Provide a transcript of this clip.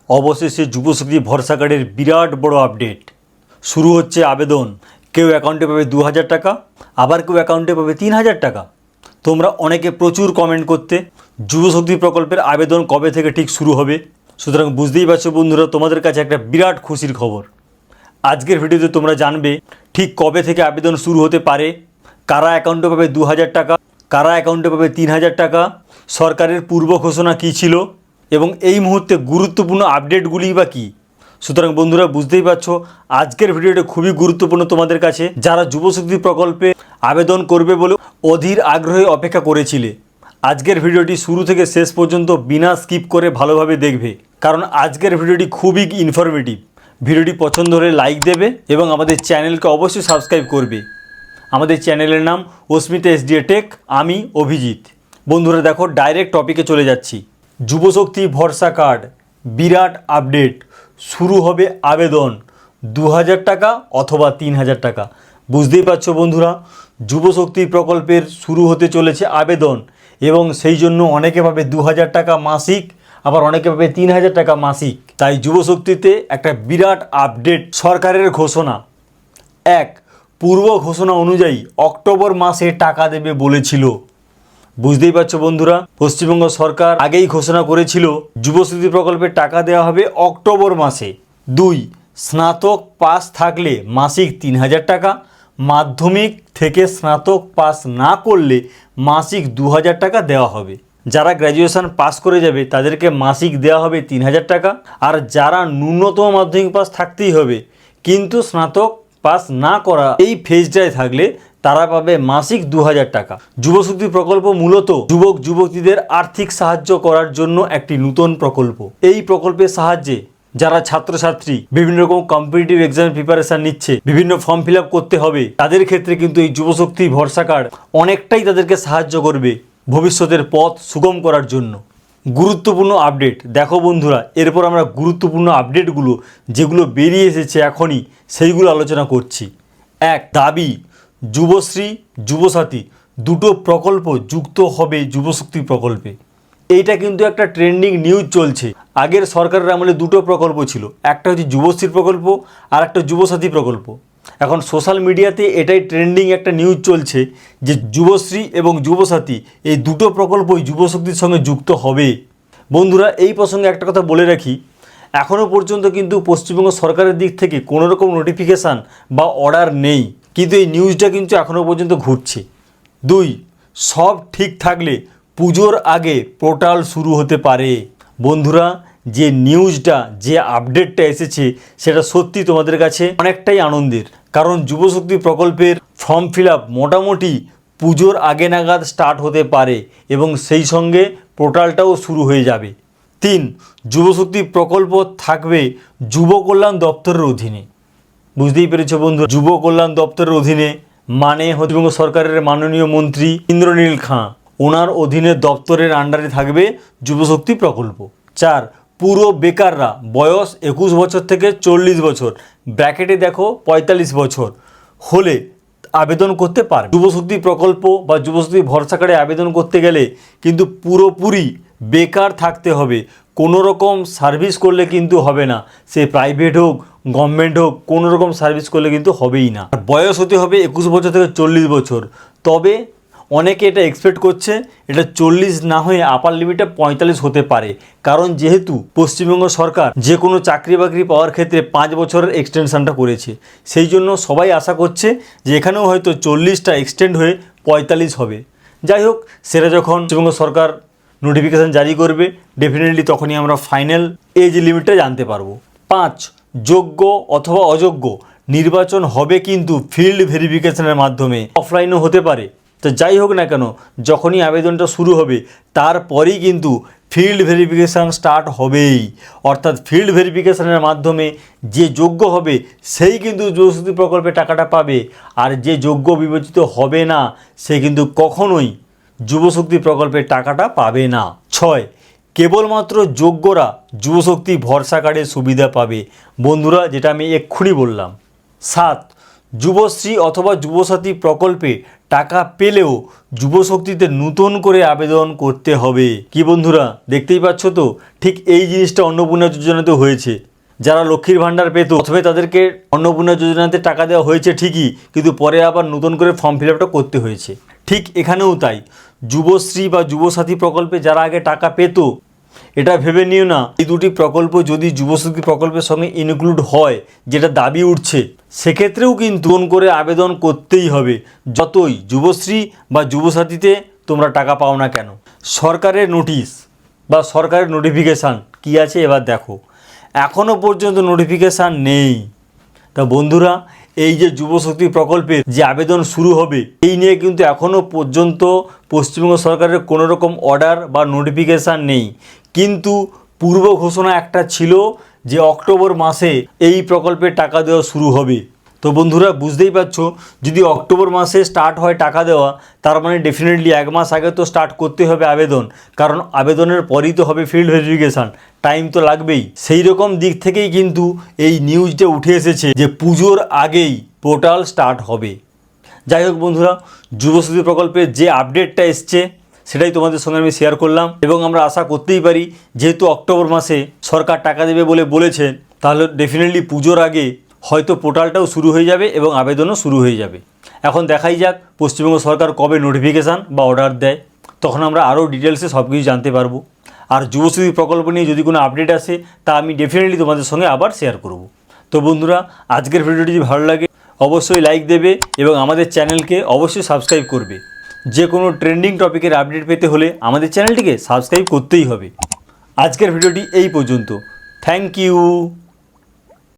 অবশেষে যুবশক্তি ভরসা কার্ডের বিরাট বড় আপডেট শুরু হচ্ছে। আবেদন কেউ অ্যাকাউন্টে পাবে 2000 টাকা, আবার কেউ অ্যাকাউন্টে পাবে 3000 টাকা। তোমরা অনেকে প্রচুর কমেন্ট করতে যুবশক্তি প্রকল্পের আবেদন কবে থেকে ঠিক শুরু হবে। সুতরাং বুঝতেই পারছো বন্ধুরা, তোমাদের কাছে একটা বিরাট খুশির খবর। আজকের ভিডিওতে তোমরা জানবে ঠিক কবে থেকে আবেদন শুরু হতে পারে, কারা অ্যাকাউন্টে পাবে 2000 টাকা, কারা অ্যাকাউন্টে পাবে 3000 টাকা, সরকারের পূর্ব ঘোষণা কী ছিল এবং এই মুহূর্তে গুরুত্বপূর্ণ আপডেটগুলিই বা কী। সুতরাং বন্ধুরা বুঝতেই পারছো আজকের ভিডিওটা খুবই গুরুত্বপূর্ণ তোমাদের কাছে, যারা যুবশক্তি প্রকল্পে আবেদন করবে বলে অধীর আগ্রহে অপেক্ষা করেছিলে। আজকের ভিডিওটি শুরু থেকে শেষ পর্যন্ত বিনা স্কিপ করে ভালোভাবে দেখবে, কারণ আজকের ভিডিওটি খুবই ইনফরমেটিভ। ভিডিওটি পছন্দ হলে লাইক দেবে এবং আমাদের চ্যানেলকে অবশ্যই সাবস্ক্রাইব করবে। আমাদের চ্যানেলের নাম অস্মিতা এসডিএ টেক, আমি অভিজিৎ। বন্ধুরা দেখো, ডাইরেক্ট টপিকে চলে যাচ্ছি। যুবশক্তি ভরসা কার্ড বিরাট আপডেট, শুরু হবে আবেদন 2000 টাকা অথবা 3000 টাকা। বুঝতেই পারছো বন্ধুরা, যুবশক্তি প্রকল্পের শুরু হতে চলেছে আবেদন এবং সেই জন্য অনেকে পাবে 2000 টাকা মাসিক, আবার অনেকে পাবে 3000 টাকা মাসিক। তাই যুবশক্তিতে একটা বিরাট আপডেট, সরকারের ঘোষণা। এক, পূর্ব ঘোষণা অনুযায়ী অক্টোবর মাসে টাকা দেবে বলেছিল। বুঝতেই পারছো বন্ধুরা, পশ্চিমবঙ্গ সরকার আগেই ঘোষণা করেছিল যুবশক্তি প্রকল্পে টাকা দেওয়া হবে অক্টোবর মাসে। 2, স্নাতক পাস থাকলে মাসিক 3000 টাকা, মাধ্যমিক থেকে স্নাতক পাস না করলে মাসিক 2000 টাকা দেওয়া হবে। যারা গ্র্যাজুয়েশন পাস করে যাবে তাদেরকে মাসিক দেওয়া হবে 3000 টাকা, আর যারা ন্যূনতম মাধ্যমিক পাস থাকতেই হবে কিন্তু স্নাতক পাস না করা এই ফেজটায় থাকলে তারা পাবে মাসিক 2000 টাকা। যুবশক্তি প্রকল্প মূলত যুবক যুবতীদের আর্থিক সাহায্য করার জন্য একটি নতুন প্রকল্প। এই প্রকল্পের সাহায্যে যারা ছাত্রছাত্রী বিভিন্ন রকম কম্পিটিটিভ এক্সাম প্রিপারেশন নিচ্ছে, বিভিন্ন ফর্ম ফিল আপ করতে হবে, তাদের ক্ষেত্রে কিন্তু এই যুবশক্তি ভরসা কার্ড অনেকটাই তাদেরকে সাহায্য করবে ভবিষ্যতের পথ সুগম করার জন্য। গুরুত্বপূর্ণ আপডেট দেখো বন্ধুরা, এরপর আমরা গুরুত্বপূর্ণ আপডেটগুলো যেগুলো বেরিয়ে এসেছে এখনই সেইগুলো আলোচনা করছি। 1, দাবি যুবশ্রী যুবসাথী দুটো প্রকল্প যুক্ত হবে যুবশক্তি প্রকল্পে। এইটা কিন্তু একটা ট্রেন্ডিং নিউজ চলছে। আগের সরকারের আমলে দুটো প্রকল্প ছিল, একটা হচ্ছে যুবশ্রী প্রকল্প আর একটা যুবসাথী প্রকল্প। এখন সোশ্যাল মিডিয়াতে এটাই ট্রেন্ডিং একটা নিউজ চলছে যে যুবশ্রী এবং যুবসাথী এই দুটো প্রকল্পই যুবশক্তির সঙ্গে যুক্ত হবে। বন্ধুরা এই প্রসঙ্গে একটা কথা বলে রাখি, এখনও পর্যন্ত কিন্তু পশ্চিমবঙ্গ সরকারের দিক থেকে কোনো রকম নোটিফিকেশান বা অর্ডার নেই, কিন্তু এই নিউজটা কিন্তু এখনও পর্যন্ত ঘুরছে। 2, সব ঠিক থাকলে পুজোর আগে পোর্টাল শুরু হতে পারে। বন্ধুরা যে নিউজটা, যে আপডেটটা এসেছে সেটা সত্যি তোমাদের কাছে অনেকটাই আনন্দের, কারণ যুবশক্তি প্রকল্পের ফর্ম ফিল আপ মোটামুটি পুজোর আগে নাগাদ স্টার্ট হতে পারে এবং সেই সঙ্গে পোর্টালটাও শুরু হয়ে যাবে। 3, যুবশক্তি প্রকল্প থাকবে যুব কল্যাণ দপ্তরের অধীনে। বুঝতেই পেরেছ বন্ধু, যুব কল্যাণ দপ্তরের অধীনে মানে পশ্চিমবঙ্গ সরকারের মাননীয় মন্ত্রী ইন্দ্রনীল খাঁ, ওনার অধীনে দপ্তরের আন্ডারে থাকবে যুবশক্তি প্রকল্প। 4, পুরো বেকাররা বয়স 21 বছর থেকে 40 বছর, ব্র্যাকেটে দেখো 45 বছর হলে আবেদন করতে পারবে। যুবশক্তি প্রকল্প বা যুবশক্তি ভরসা কার্ডে আবেদন করতে গেলে কিন্তু পুরোপুরি বেকার থাকতে হবে, কোনো রকম সার্ভিস করলে কিন্তু হবে না। সে প্রাইভেট হোক গভর্নমেন্ট হোক, কোনো রকম সার্ভিস করলে কিন্তু হবেই না। বয়স হতে হবে 21 বছর থেকে 40 বছর। তবে অনেকে এটা এক্সপেক্ট করছে এটা 40 না হয়ে আপার লিমিটে 45 হতে পারে, কারণ যেহেতু পশ্চিমবঙ্গ সরকার যে কোনো চাকরি বাকরি পাওয়ার ক্ষেত্রে 5 বছরের এক্সটেনশানটা করেছে, সেই জন্য সবাই আশা করছে যে এখানেও হয়তো 40টা এক্সটেন্ড হয়ে 45 হবে। যাই হোক, সেটা যখন পশ্চিমবঙ্গ সরকার নোটিফিকেশান জারি করবে ডেফিনেটলি তখনই আমরা ফাইনাল এজ লিমিটটা জানতে পারবো। 5, যোগ্য অথবা অযোগ্য নির্বাচন হবে কিন্তু ফিল্ড ভেরিফিকেশনের মাধ্যমে, অফলাইনও হতে পারে। তো যাই হোক না কেন, যখনই আবেদনটা শুরু হবে তারপরেই কিন্তু ফিল্ড ভেরিফিকেশান স্টার্ট হবেই। অর্থাৎ ফিল্ড ভেরিফিকেশানের মাধ্যমে যে যোগ্য হবে সেই কিন্তু যুবশক্তি প্রকল্পে টাকাটা পাবে, আর যে যোগ্য বিবেচিত হবে না সে কিন্তু কখনোই যুবশক্তি প্রকল্পের টাকাটা পাবে না। 6, কেবলমাত্র যোগ্যরা যুবশক্তি ভরসা কার্ডের সুবিধা পাবে। বন্ধুরা যেটা আমি এক্ষুনি বললাম। 7, যুবশ্রী অথবা যুবসাথী প্রকল্পে টাকা পেলেও যুবশক্তিতে নতুন করে আবেদন করতে হবে। কি বন্ধুরা, দেখতেই পাচ্ছ তো, ঠিক এই জিনিসটা অন্নপূর্ণা যোজনাতে হয়েছে। যারা লক্ষ্মীর ভাণ্ডার পেত প্রথমে তাদেরকে অন্নপূর্ণা যোজনাতে টাকা দেওয়া হয়েছে ঠিকই, কিন্তু পরে আবার নতুন করে ফর্ম ফিল আপটা করতে হয়েছে। ঠিক এখানেও তাই, যুবশ্রী বা যুবসাথী প্রকল্পে যারা আগে টাকা পেত, এটা ভেবে নিও না এই দুটি প্রকল্প যদি যুবশক্তি প্রকল্পের সঙ্গে ইনক্লুড হয়, যেটা দাবি উঠছে, সেক্ষেত্রেও কিন্তু নতুন করে আবেদন করতেই হবে, যতই যুবশ্রী বা যুবসাথীতে তোমরা টাকা পাও না কেন। সরকারের নোটিশ বা সরকারের নোটিফিকেশান কী আছে এবার দেখো। এখনও পর্যন্ত নোটিফিকেশান নেই। তা বন্ধুরা, এই যে যুবশক্তি প্রকল্পের যে আবেদন শুরু হবে, এই নিয়ে কিন্তু এখনও পর্যন্ত পশ্চিমবঙ্গ সরকারের কোনো রকম অর্ডার বা নোটিফিকেশান নেই। কিন্তু পূর্ব ঘোষণা একটা ছিল যে অক্টোবর মাসে এই প্রকল্পের টাকা দেওয়া শুরু হবে। তো বন্ধুরা, বুঝতেই পারছো, যদি অক্টোবর মাসে স্টার্ট হয় টাকা দেওয়া, তার মানে ডেফিনেটলি 1 মাস আগে তো স্টার্ট করতে হবে আবেদন, কারণ আবেদনের পরেই তো হবে ফিল্ড ভেরিফিকেশান, টাইম তো লাগবেই। সেই রকম দিক থেকেই কিন্তু এই নিউজটা উঠে এসেছে যে পুজোর আগেই পোর্টাল স্টার্ট হবে। যাই হোক বন্ধুরা, যুবশক্তি প্রকল্পের যে আপডেটটা এসছে সেটাই তোমাদের সঙ্গে আমি শেয়ার করলাম, এবং আমরা আশা করতেই পারি যেহেতু অক্টোবর মাসে সরকার টাকা দেবে বলে বলেছেন, তাহলে ডেফিনেটলি পুজোর আগে হয়তো পোর্টালটাও শুরু হয়ে যাবে এবং আবেদনও শুরু হয়ে যাবে। এখন দেখাই যাক পশ্চিমবঙ্গ সরকার কবে নোটিফিকেশান বা অর্ডার দেয়, তখন আমরা আরও ডিটেলসে সব কিছু জানতে পারবো। আর যুবশক্তি প্রকল্প নিয়ে যদি কোনো আপডেট আসে তা আমি ডেফিনেটলি তোমাদের সঙ্গে আবার শেয়ার করব। তো বন্ধুরা, আজকের ভিডিওটি যদি ভালো লাগে অবশ্যই লাইক দেবে এবং আমাদের চ্যানেলকে অবশ্যই সাবস্ক্রাইব করবে। যে কোনো ট্রেন্ডিং টপিকের আপডেট পেতে হলে আমাদের চ্যানেলটিকে সাবস্ক্রাইব করতেই হবে। আজকের ভিডিওটি এই পর্যন্ত। Thank you.